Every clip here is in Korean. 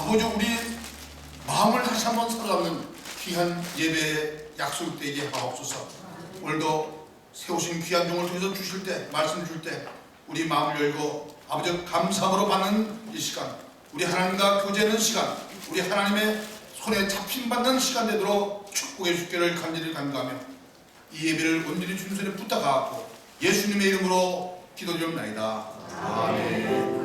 아버지 우리 마음을 다시 한번 사로잡는 귀한 예배의 약속이 되게 하옵소서. 오늘도 세우신 귀한 종을 통해서 주실 때, 말씀 줄 때 우리 마음을 열고 아버지 감사함으로 받는 이 시간, 우리 하나님과 교제하는 시간, 우리 하나님의 손에 잡힘 받는 시간 되도록 축복해 주시기를 간절히 간구하며 이 예배를 온전히 주님 손에 부탁하고 예수님의 이름으로 기도드립니다. 아멘.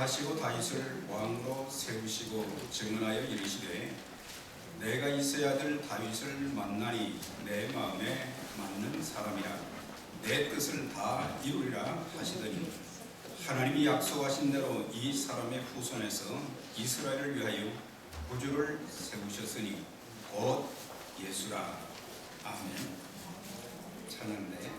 하시고 다윗을 왕으로 세우시고 증언하여 이르시되 내가 이새의 아들 다윗을 만나니 내 마음에 맞는 사람이라 내 뜻을 다 이루리라 하시더니 하나님이 약속하신 대로 이 사람의 후손에서 이스라엘을 위하여 구주를 세우셨으니 곧 예수라. 아멘. 찬양대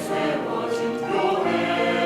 세워진 교회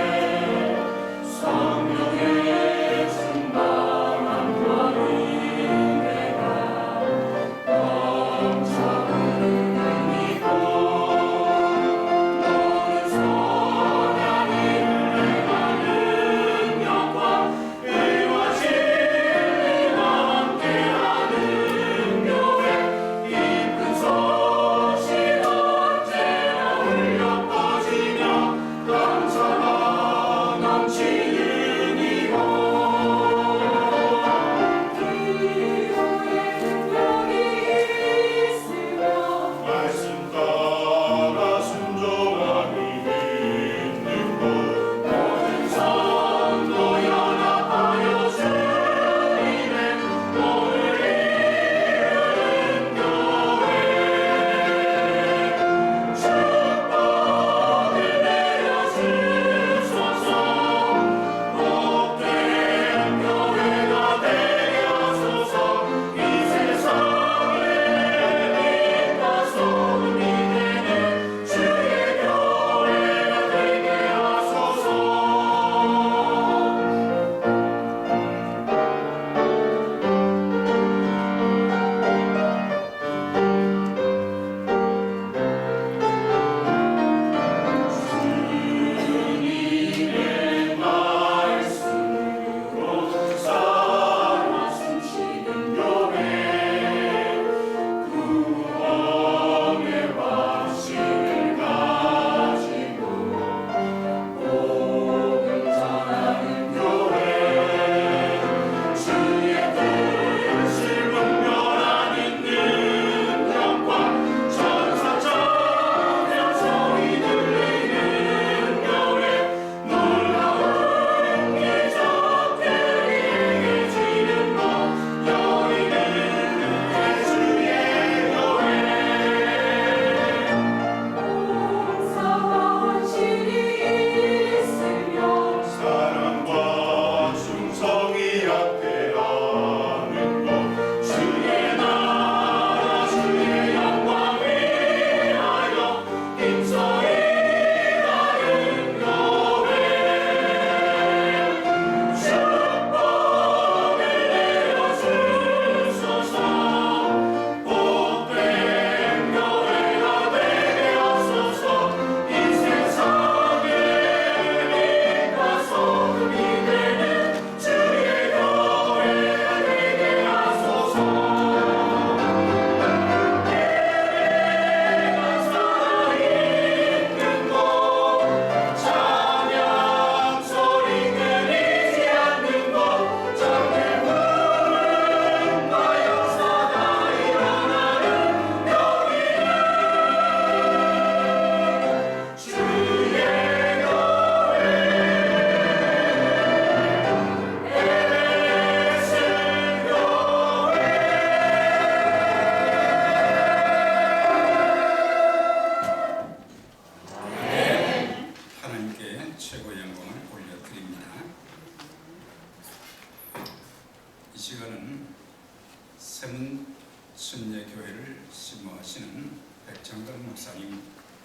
세문 순례교회를 심호하시는 백창걸 목사님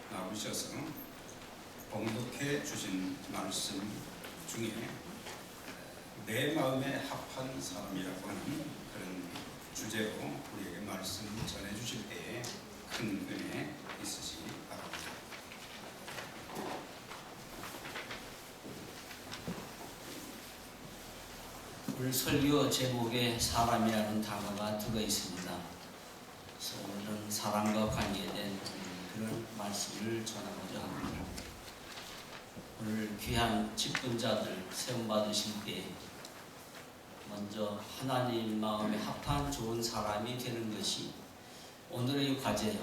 나오셔서 봉독해 주신 말씀 중에 내 마음에 합한 사람이라고 하는 그런 주제로 우리에게 말씀 전해 주실 때에 큰 은혜 있으시기 바랍니다. 오늘 설교 제목에 사람이라는 단어가 들어 있습니다. 그래서 오늘은 사람과 관계된 그런 말씀을 전하고자 합니다. 오늘 귀한 직분자들 세움 받으실 때 먼저 하나님 마음에 합한 좋은 사람이 되는 것이 오늘의 과제요.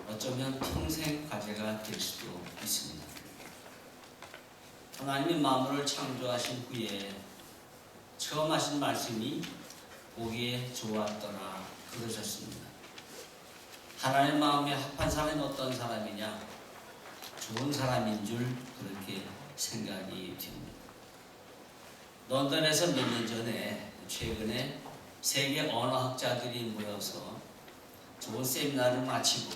어쩌면 평생 과제가 될 수도 있습니다. 하나님의 만물을 창조하신 후에 처음 하신 말씀이 보기에 좋았더라 그러셨습니다. 하나님 마음에 합한 사람이 어떤 사람이냐? 좋은 사람인 줄 그렇게 생각이 됩니다. 런던에서 몇 년 전에 최근에 세계 언어학자들이 모여서 좋은 세미나를 마치고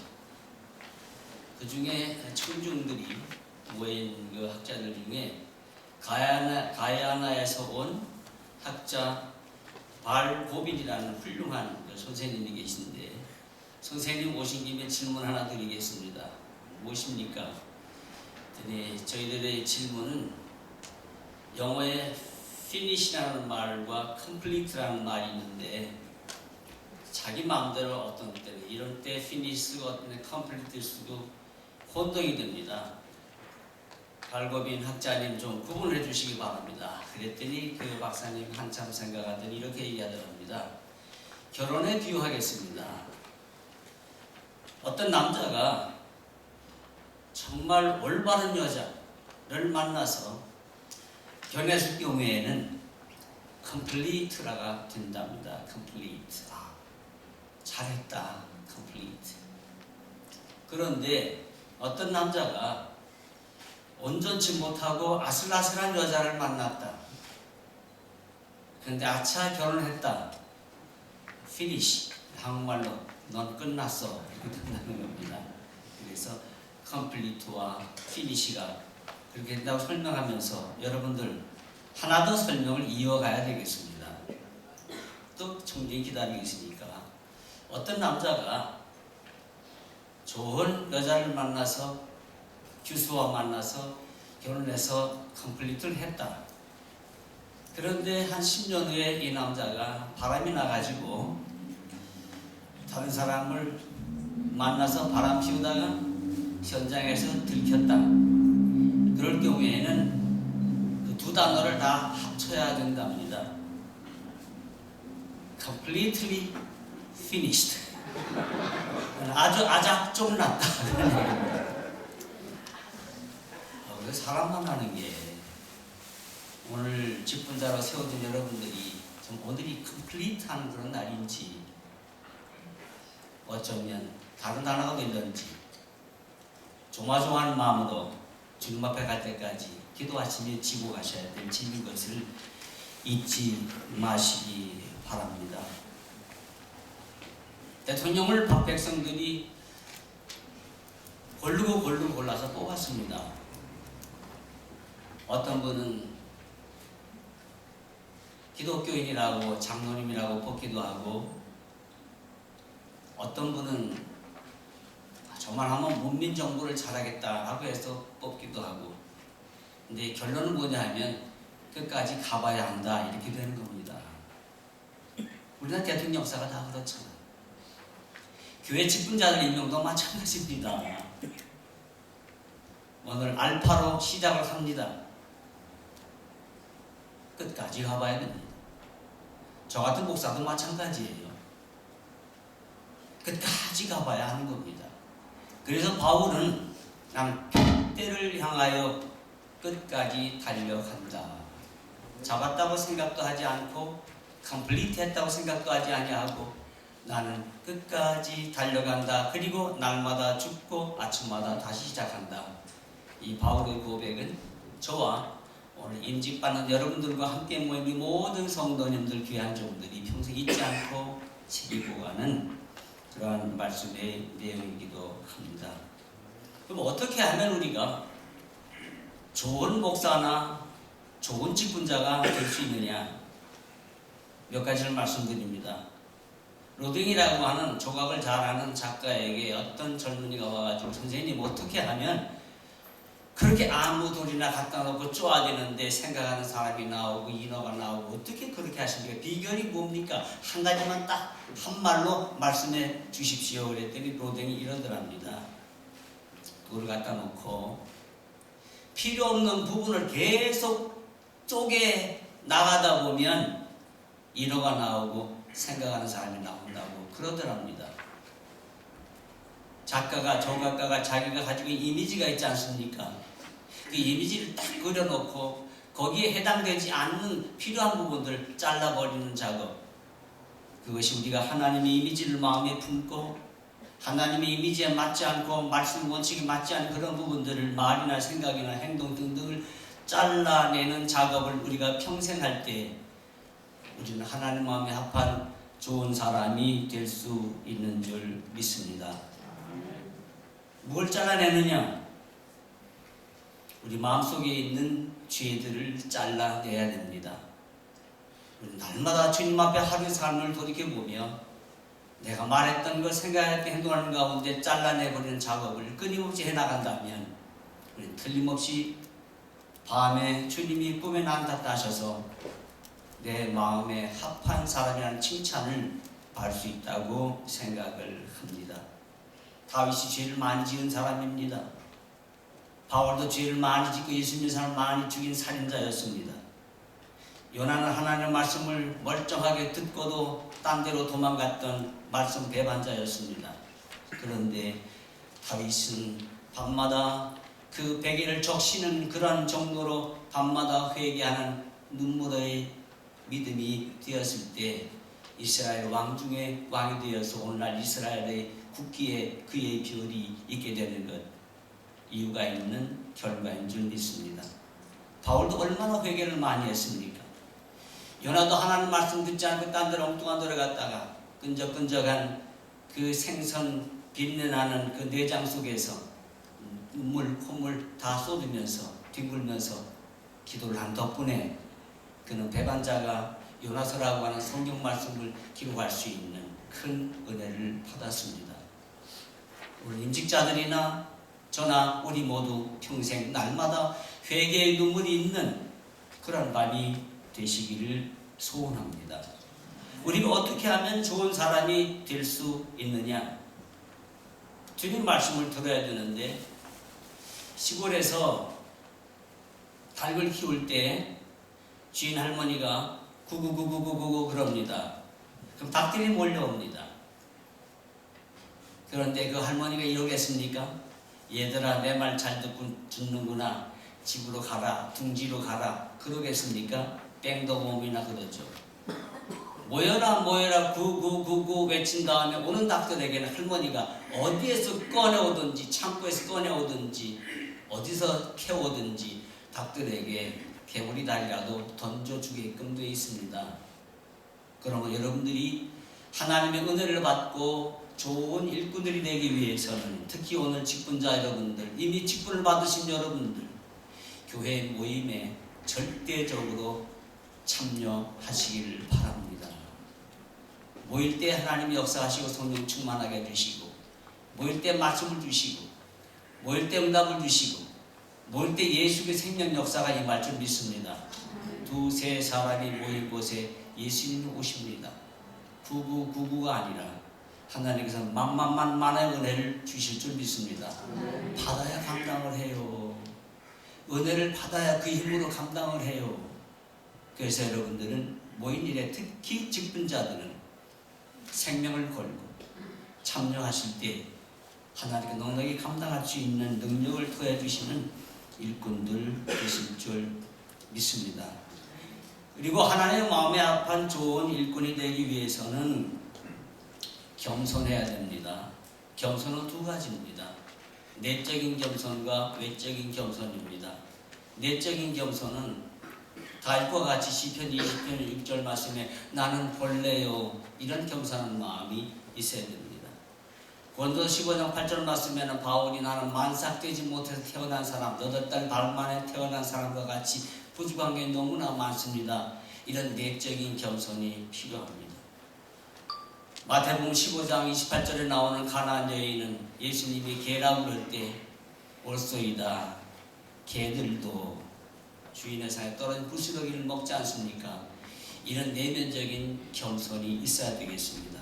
그 중에 청중들이 모인 그 학자들 중에 가야나에서 온 학자 발 고빌이라는 훌륭한 선생님이 계신데 선생님 오신 김에 질문 하나 드리겠습니다. 무엇입니까? 저희들의 질문은 영어에 finish라는 말과 complete라는 말이 있는데 자기 마음대로 어떤 때는 이런 때 finish 쓰고 어떤 때 complete 쓰고 혼동이 됩니다. 발고빈 학자님 좀 구분해 주시기 바랍니다. 그랬더니 그 박사님 한참 생각하더니 이렇게 얘기하더랍니다. 결혼에 비유하겠습니다. 어떤 남자가 정말 올바른 여자를 만나서 결혼했을 경우에는 complete라가 된답니다. complete. 잘했다. complete. 그런데 어떤 남자가 온전치 못하고 아슬아슬한 여자를 만났다. 그런데 아차 결혼했다. finish. 한국말로 넌 끝났어. 이렇게 된다는 겁니다. 그래서 complete와 finish가 그렇게 된다고 설명하면서 여러분들 하나 더 설명을 이어가야 되겠습니다. 또 청중이 기다리고 있으니까 어떤 남자가 좋은 여자를 만나서 교수와 만나서 결혼해서 컴플리트를 했다. 그런데 한 10년 후에 이 남자가 바람이 나가지고 다른 사람을 만나서 바람 피우다가 현장에서 들켰다. 그럴 경우에는 그 두 단어를 다 합쳐야 된답니다. completely finished. 아주 아작좀 났다. 사람 만나는 게 오늘 직분자로 세워진 여러분들이 좀 오늘이 컴플리트한 그런 날인지 어쩌면 다른 단어가 되는지 조마조마한 마음으로 주님 앞에 갈 때까지 기도하시며 지고 가셔야 될 짐인 것을 잊지 마시기 바랍니다. 대통령을 박 백성들이 고르고 골라서 뽑았습니다. 어떤 분은 기독교인이라고 장로님이라고 뽑기도 하고 어떤 분은 저만 하면 문민정부를 잘하겠다라고 해서 뽑기도 하고 근데 결론은 뭐냐 하면 끝까지 가봐야 한다 이렇게 되는 겁니다. 우리나라 대통령 역사가 다 그렇잖아요. 교회 직분자들 임명도 마찬가지입니다. 오늘 알파로 시작을 합니다. 끝까지 가봐야 됩니다. 저 같은 목사도 마찬가지예요. 끝까지 가봐야 하는 겁니다. 그래서 바울은 난 때를 향하여 끝까지 달려간다. 잡았다고 생각도 하지 않고 컴플리트 했다고 생각도 하지 아니하고 나는 끝까지 달려간다. 그리고 날마다 죽고 아침마다 다시 시작한다. 이 바울의 고백은 저와 오늘 임직받는 여러분들과 함께 모인 모든 성도님들 귀한 종들이 평생 잊지 않고 새기고 가는 그러한 말씀의 내용이기도 합니다. 그럼 어떻게 하면 우리가 좋은 목사나 좋은 직분자가 될 수 있느냐? 몇 가지를 말씀드립니다. 로딩이라고 하는 조각을 잘하는 작가에게 어떤 젊은이가 와가지고 선생님 어떻게 하면 그렇게 아무 돌이나 갖다 놓고 쪼아대는데 생각하는 사람이 나오고 인어가 나오고 어떻게 그렇게 하십니까? 비결이 뭡니까? 한 가지만 딱 한 말로 말씀해 주십시오. 그랬더니 로댕이 이러더랍니다. 그걸 갖다 놓고 필요 없는 부분을 계속 쪼개 나가다 보면 인어가 나오고 생각하는 사람이 나온다고 그러더랍니다. 조각가가 자기가 가지고 있는 이미지가 있지 않습니까? 그 이미지를 딱 그려놓고 거기에 해당되지 않는 필요한 부분들 잘라버리는 작업. 그것이 우리가 하나님의 이미지를 마음에 품고 하나님의 이미지에 맞지 않고 말씀 원칙에 맞지 않은 그런 부분들을 말이나 생각이나 행동 등등을 잘라내는 작업을 우리가 평생 할 때 우리는 하나님 마음에 합한 좋은 사람이 될 수 있는 줄 믿습니다. 뭘 잘라내느냐? 우리 마음속에 있는 죄들을 잘라내야 됩니다. 우리 날마다 주님 앞에 하루의 삶을 돌이켜보며 내가 말했던 것, 생각했던 행동하는 가운데 잘라내버리는 작업을 끊임없이 해나간다면 우리는 틀림없이 밤에 주님이 꿈에 난다 하셔서 내 마음에 합한 사람이라는 칭찬을 받을 수 있다고 생각을 합니다. 다윗이 죄를 많이 지은 사람입니다. 바울도 죄를 많이 짓고 예수 믿는 사람을 많이 죽인 살인자였습니다. 요나는 하나님의 말씀을 멀쩡하게 듣고도 딴 데로 도망갔던 말씀 배반자였습니다. 그런데 다윗은 밤마다 그 베개를 적시는 그러한 정도로 밤마다 회개하는 눈물의 믿음이 되었을 때 이스라엘 왕 중에 왕이 되어서 오늘날 이스라엘의 국기에 그의 별이 있게 되는 것, 이유가 있는 결과인 줄 믿습니다. 바울도 얼마나 회개를 많이 했습니까? 요나도 하나님 말씀 듣지 않고 딴 데로 엉뚱한 데로 갔다가 끈적끈적한 그 생선 빛내나는 그 내장 속에서 눈물, 콧물 다 쏟으면서 뒹굴면서 기도를 한 덕분에 그는 배반자가 요나서라고 하는 성경 말씀을 기록할 수 있는 큰 은혜를 받았습니다. 우리 임직자들이나 저나 우리 모두 평생 날마다 회개의 눈물이 있는 그런 밤이 되시기를 소원합니다. 우리가 어떻게 하면 좋은 사람이 될 수 있느냐? 주님 말씀을 들어야 되는데 시골에서 닭을 키울 때 주인 할머니가 구구구구구구 그럽니다. 그럼 닭들이 몰려옵니다. 그런데 그 할머니가 이러겠습니까? 얘들아 내 말 잘 듣는구나. 집으로 가라. 둥지로 가라. 그러겠습니까? 뺑도 몸이나 그러죠. 모여라 모여라 구구구구 외친 다음에 오는 닭들에게는 할머니가 어디에서 꺼내오든지 창고에서 꺼내오든지 어디서 캐오든지 닭들에게 개구리 다리라도 던져주게끔 되어 있습니다. 그러면 여러분들이 하나님의 은혜를 받고 좋은 일꾼들이 되기 위해서는 특히 오늘 직분자 여러분들, 이미 직분을 받으신 여러분들, 교회 모임에 절대적으로 참여하시기를 바랍니다. 모일 때 하나님이 역사하시고 성령 충만하게 되시고, 모일 때 말씀을 주시고, 모일 때 응답을 주시고, 모일 때 예수의 생명 역사가 임할 줄 믿습니다. 두세 사람이 모인 곳에 예수님이 오십니다. 구구구구가 아니라 하나님께서 만만만만의 은혜를 주실 줄 믿습니다. 받아야 감당을 해요. 은혜를 받아야 그 힘으로 감당을 해요. 그래서 여러분들은 모인 일에 특히 직분자들은 생명을 걸고 참여하실 때 하나님께 넉넉히 감당할 수 있는 능력을 더해 주시는 일꾼들 되실 줄 믿습니다. 그리고 하나님의 마음에 합한 좋은 일꾼이 되기 위해서는 겸손해야 됩니다. 겸손은 두 가지입니다. 내적인 겸손과 외적인 겸손입니다. 내적인 겸손은 다윗과 같이 시편 20편 6절 말씀에 나는 본래요 이런 겸손한 마음이 있어야 됩니다. 고린도 15장 8절 말씀에는 바울이 나는 만삭되지 못해서 태어난 사람, 8달 반 만에 태어난 사람과 같이 부족한 게 너무나 많습니다. 이런 내적인 겸손이 필요합니다. 마태복음 15장 28절에 나오는 가나안 여인은 예수님이 개라고 그럴 때 올소이다 개들도 주인의 상에 떨어진 부스러기를 먹지 않습니까? 이런 내면적인 겸손이 있어야 되겠습니다.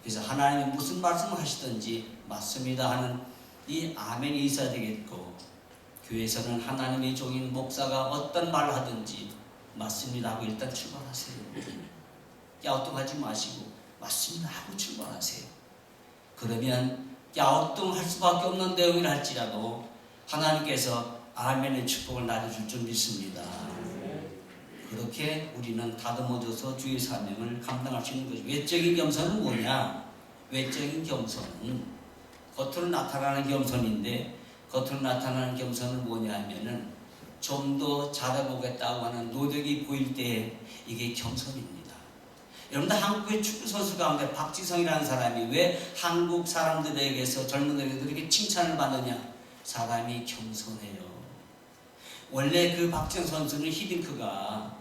그래서 하나님이 무슨 말씀을 하시든지 맞습니다 하는 이 아멘이 있어야 되겠고, 교회에서는 하나님의 종인 목사가 어떤 말을 하든지 맞습니다 하고 일단 출발하세요. 갸우뚱하지 마시고 맞습니다 하고 출발하세요. 그러면 갸우뚱할 수밖에 없는 내용이라 할지라도 하나님께서 아멘의 축복을 나눠줄 줄 믿습니다. 그렇게 우리는 다듬어져서 주의 사명을 감당할 수 있는 거죠. 외적인 겸손은 뭐냐? 외적인 겸손은 겉으로 나타나는 겸손인데, 겉으로 나타나는 겸손은 뭐냐 하면은 좀 더 잘해보겠다고 하는 노력이 보일 때 이게 겸손입니다. 여러분들 한국의 축구 선수 가운데 박지성이라는 사람이 왜 한국 사람들에게서 젊은이들에게 이렇게 칭찬을 받느냐? 사람이 겸손해요. 원래 그 박지성 선수는 히딩크가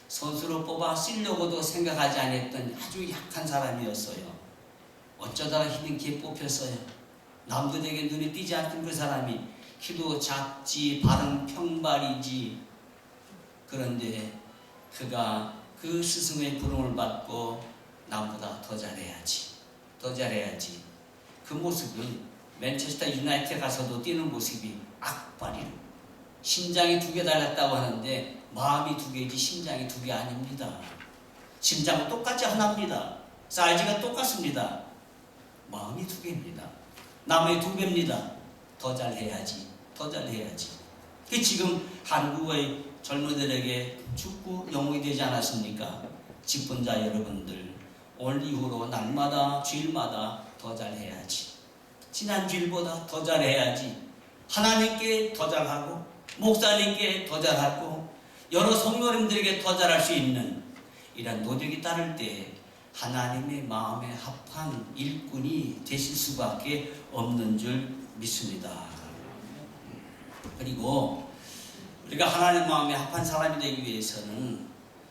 선수로 뽑아 쓰려고도 생각하지 않았던 아주 약한 사람이었어요. 어쩌다가 히딩크에 뽑혔어요. 남들에게 눈에 띄지 않던 그 사람이 키도 작지 발은 평발이지. 그런데 그가 그 스승의 부름을 받고 남보다 더 잘해야지, 더 잘해야지. 그 모습은 맨체스터 유나이티드 가서도 뛰는 모습이 악발이로 심장이 2개 달렸다고 하는데 마음이 2개지 심장이 2개 아닙니다. 심장은 똑같이 하나입니다. 사이즈가 똑같습니다. 마음이 2개입니다. 남의 2배입니다. 더 잘해야지, 더 잘해야지. 그 지금 한국의 젊은이들에게 축구 영웅이 되지 않았습니까? 직분자 여러분들, 오늘 이후로 날마다 주일마다 더 잘해야지, 지난 주일보다 더 잘해야지, 하나님께 더 잘하고 목사님께 더 잘하고 여러 성도님들에게 더 잘할 수 있는 이런 노력이 따를 때 하나님의 마음에 합한 일꾼이 되실 수밖에 없는 줄 믿습니다. 그리고 우리가 하나님 마음에 합한 사람이 되기 위해서는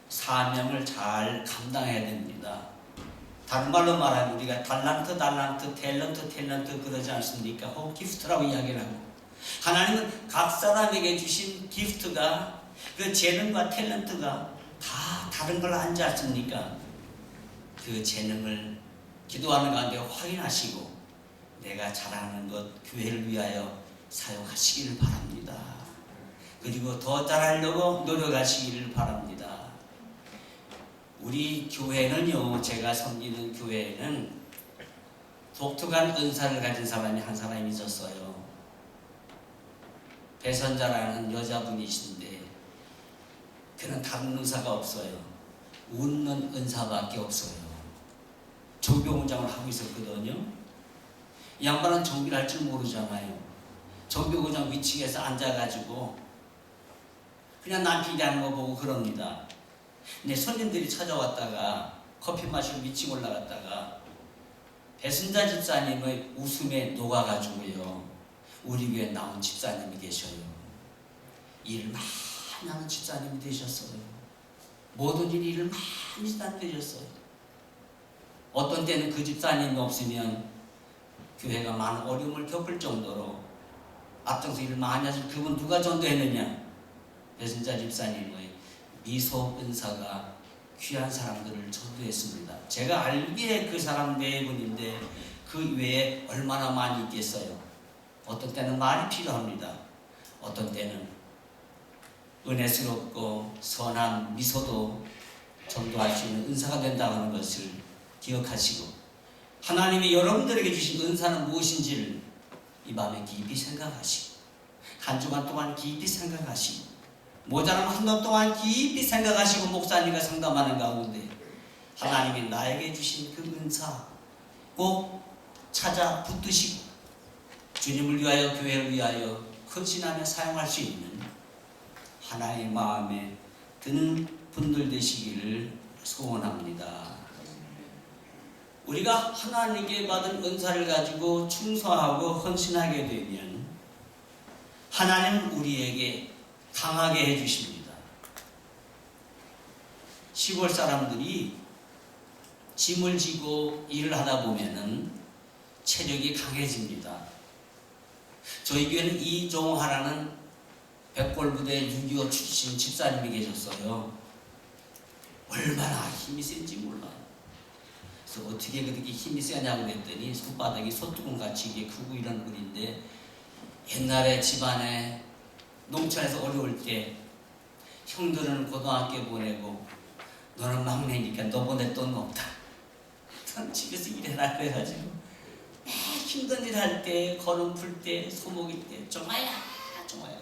사명을 잘 감당해야 됩니다. 다른 말로 말하면 우리가 달란트, 탤런트 그러지 않습니까? 혹은 기프트라고 이야기를 하고, 하나님은 각 사람에게 주신 기프트가, 그 재능과 탤런트가 다 다른 걸 알지 않습니까? 그 재능을 기도하는 가운데 확인하시고 내가 잘하는 것 교회를 위하여 사용하시기를 바랍니다. 그리고 더 잘하려고 노력하시기를 바랍니다. 우리 교회는요, 제가 섬기는 교회는 독특한 은사를 가진 사람이 한 사람이 있었어요. 배선자라는 여자분이신데 그는 다른 은사가 없어요. 웃는 은사밖에 없어요. 정교훈장을 하고 있었거든요. 이 양반은 정비를 할 줄 모르잖아요. 정교훈장 위층에서 앉아가지고 그냥 남편이 하는 거 보고 그럽니다. 근데 손님들이 찾아왔다가 커피 마시러 위층 올라갔다가 배순자 집사님의 웃음에 녹아가지고요, 우리 교회에 나온 집사님이 계셔요. 일을 많이 하는 집사님이 되셨어요. 모든 일을 많이 되셨어요. 어떤 때는 그 집사님이 없으면 교회가 많은 어려움을 겪을 정도로 앞장서 일을 많이 하셔서 그분 누가 전도했느냐? 배순자 집사님의 미소 은사가 귀한 사람들을 전도했습니다. 제가 알기에 그 사람 네 분인데 그 외에 얼마나 많이 있겠어요. 어떤 때는 말이 필요합니다. 어떤 때는 은혜스럽고 선한 미소도 전도할 수 있는 은사가 된다는 것을 기억하시고, 하나님이 여러분들에게 주신 은사는 무엇인지를 이 밤에 깊이 생각하시고, 한 주간 동안 깊이 생각하시고, 모자라면 한 달 동안 깊이 생각하시고 목사님과 상담하는 가운데 하나님이 나에게 주신 그 은사 꼭 찾아 붙드시고 주님을 위하여 교회를 위하여 헌신하며 사용할 수 있는 하나의 마음에 드는 분들 되시기를 소원합니다. 우리가 하나님께 받은 은사를 가지고 충성하고 헌신하게 되면 하나님은 우리에게 강하게 해주십니다. 시골 사람들이 짐을 지고 일을 하다 보면은 체력이 강해집니다. 저희 교회는 이종하라는 백골부대 6.25 출신 집사님이 계셨어요. 얼마나 힘이 센지 몰라요. 그래서 어떻게 그렇게 힘이 세냐고 그랬더니 손바닥이 소뚜껑같이 이게 크고 이런 분인데 옛날에 집안에 농촌에서 어려울 때 형들은 고등학교 보내고 너는 막내니까 너 보낼 돈 없다. 넌 집에서 일해라 그래가지고 힘든 일 할 때, 걸음 풀 때, 소목일 때 종아야 종아야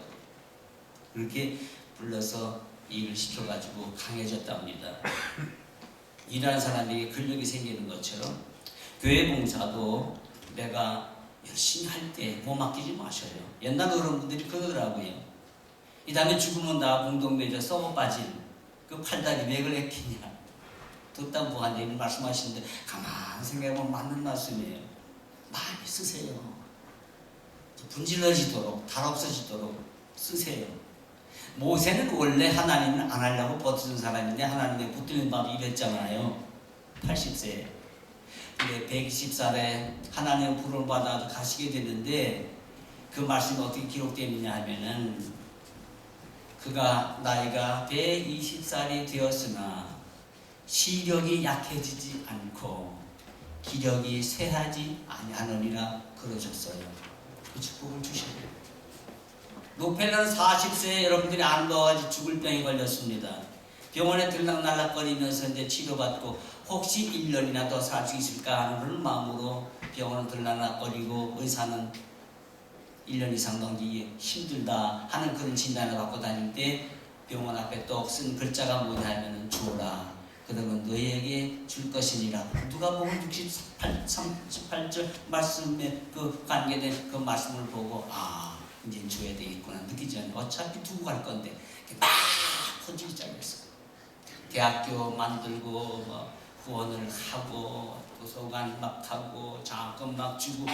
그렇게 불러서 일을 시켜가지고 강해졌답니다. 일하는 사람에게 근력이 생기는 것처럼 교회 봉사도 내가 열심히 할 때 못 맡기지 마셔요. 옛날 어른분들이 그러더라고요. 이 다음에 죽으면 나 공동묘지에 썩어 빠진 그 팔다리 왜 그랬겠냐. 듣다 보아님 말씀하시는데 가만 생각해보면 맞는 말씀이에요. 많이 쓰세요. 분질러지도록 달 없어지도록 쓰세요. 모세는 원래 하나님을 안 하려고 버티는 사람인데 하나님의 붙들린 바로 이랬잖아요. 80세. 근데 120살에 하나님의 부름을 받아 가시게 되는데 그 말씀이 어떻게 기록되어 있느냐 하면은 그가 나이가 120살이 되었으나 시력이 약해지지 않고 기력이 쇠하지 아니하느니라 그러셨어요. 그 축복을 주셔요. 노펠러는 40세에 여러분들이 안 넣어가지고 죽을 병이 걸렸습니다. 병원에 들락날락거리면서 이제 치료받고 혹시 1년이나 더 살 수 있을까 하는 그런 마음으로 병원을 들락날락거리고 의사는 1년 이상 넘기기 힘들다 하는 그런 진단을 받고 다닐 때 병원 앞에 떡 쓴 글자가 뭐냐면은 주어라. 그러면 너희에게 줄 것이니라. 누가복음 68절 말씀에 그 관계된 그 말씀을 보고 이제 줘야 되겠구나 느끼지 않아요. 어차피 두고 갈 건데 막 퍼지기 시작했어요. 대학교 만들고 뭐 후원을 하고 도서관 막 하고 장학금 막 주고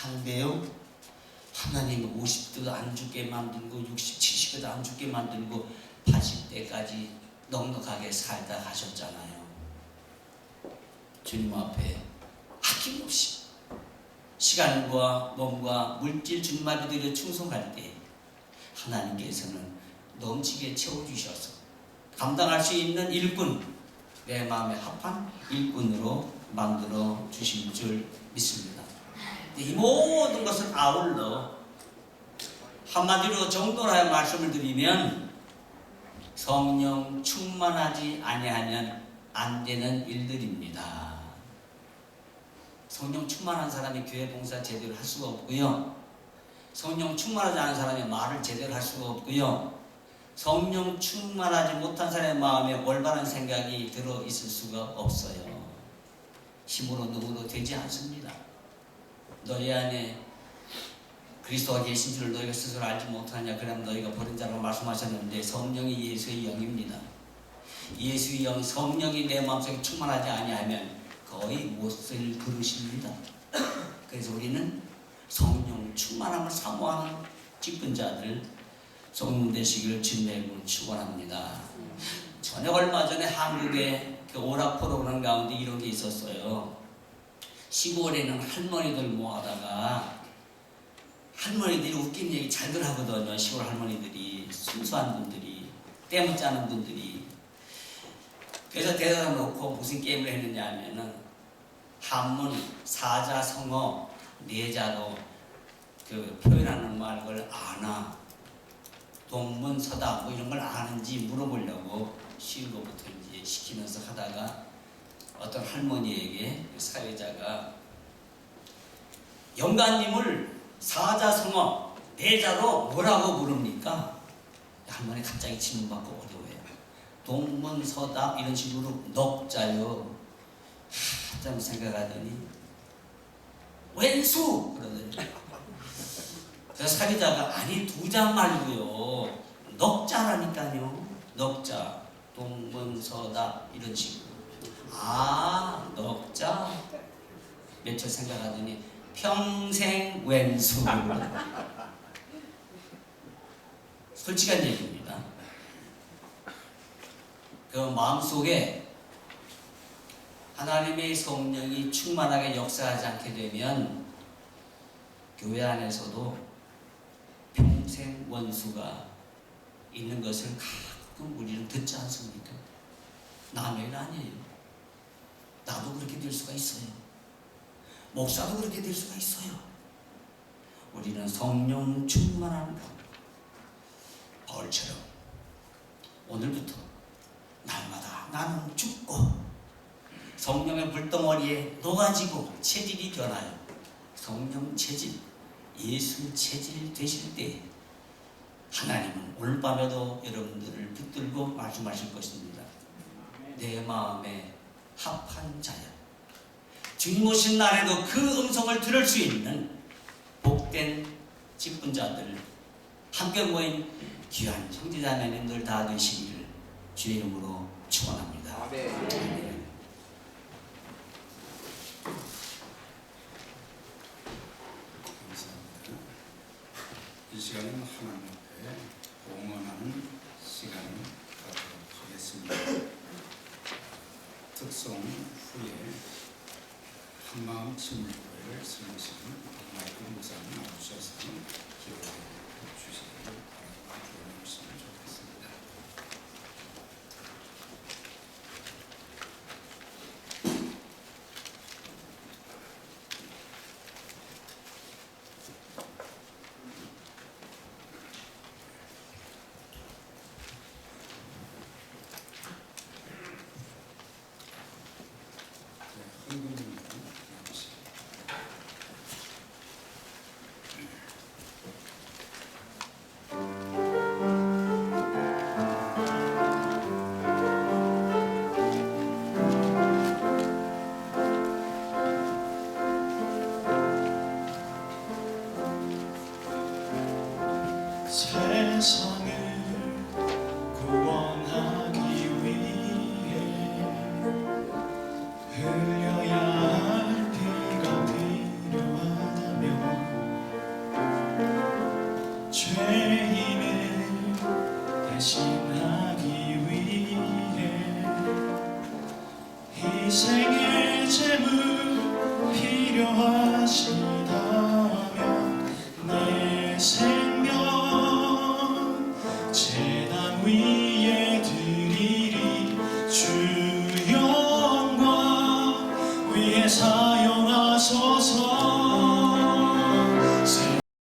한데요. 하나님 50대도 안 죽게 만들고 60, 70대도 안 죽게 만들고 80대까지 넉넉하게 살다 가셨잖아요. 주님 앞에 아낌없이 시간과 몸과 물질 주님 앞에 드려 충성할 때 하나님께서는 넘치게 채워주셔서 감당할 수 있는 일꾼, 내 마음에 합한 일꾼으로 만들어 주실 줄 믿습니다. 이 모든 것을 아울러 한마디로 정돈하여 말씀을 드리면 성령 충만하지 아니하면 안 되는 일들입니다. 성령 충만한 사람이 교회 봉사 제대로 할 수가 없고요. 성령 충만하지 않은 사람이 말을 제대로 할 수가 없고요. 성령 충만하지 못한 사람의 마음에 올바른 생각이 들어 있을 수가 없어요. 힘으로 능으로 되지 않습니다. 너희 안에 그리스도가 계신 줄 너희가 스스로 알지 못하냐. 그러면 너희가 버린 자라고 말씀하셨는데 성령이 예수의 영입니다. 예수의 영, 성령이 내 마음속에 충만하지 아니하면 거의 못쓸 그릇입니다. 그래서 우리는 성령 충만함을 사모하는 직분자들 성령 되시기를 주님의 축원합니다. 저녁 얼마 전에 한국의 그 오락 프로그램 가운데 이런 게 있었어요. 시골에는 할머니들 모아다가 할머니들이 웃긴 얘기 잘들 하거든요. 시골 할머니들이 순수한 분들이 때묻지 않은 분들이. 그래서 대사 놓고 무슨 게임을 했느냐 하면은 한문, 사자, 성어, 네자로 그 표현하는 말을 아나, 동문, 서다 뭐 이런 걸 아는지 물어보려고 쉬운 것부터 이제 시키면서 하다가 어떤 할머니에게 사회자가 영가님을 사자성어 네자로 뭐라고 부릅니까? 할머니 갑자기 질문받고 어려워요. 동문서답 이런 식으로 넉자요. 한참 생각하더니 왼수 그러더니 그래서 사회자가 아니 두자 말고요 넉자라니까요. 넉자, 동문서답 이런 식으로. 아, 넉자. 며칠 생각하더니 평생 왼수. 솔직한 얘기입니다. 그 마음속에 하나님의 성령이 충만하게 역사하지 않게 되면 교회 안에서도 평생 원수가 있는 것을 가끔 우리는 듣지 않습니까? 남의 일 아니에요. 나도 그렇게 될 수가 있어요. 목사도 그렇게 될 수가 있어요. 우리는 성령 충만한 바울처럼 오늘부터 날마다 나는 죽고 성령의 불덩어리에 녹아지고 체질이 변하여 성령 체질, 예수 체질 되실 때 하나님은 오늘 밤에도 여러분들을 붙들고 말씀하실 것입니다. 내 마음에 합한 자야. 주님 오신 날에도 그 음성을 들을 수 있는 복된 직분자들, 함께 모인 귀한 형제자매님들 다 되시기를 주의 이름으로 축원합니다. 아멘. 이 시간은 하나님 앞에 봉헌하는 시간을 갖도록 하겠습니다. 특송 후에 한마음 침묵을 설명하시는 마이클 목사님 나오셔서 기도해 주시기를 바라고 주셨으면 좋겠습니다. 세상을 구원하기 위해 흘려야 할 피가 필요하다면 죄인을 대신하기 위해 희생의 제물 필요하시다면 내 생명 제단 위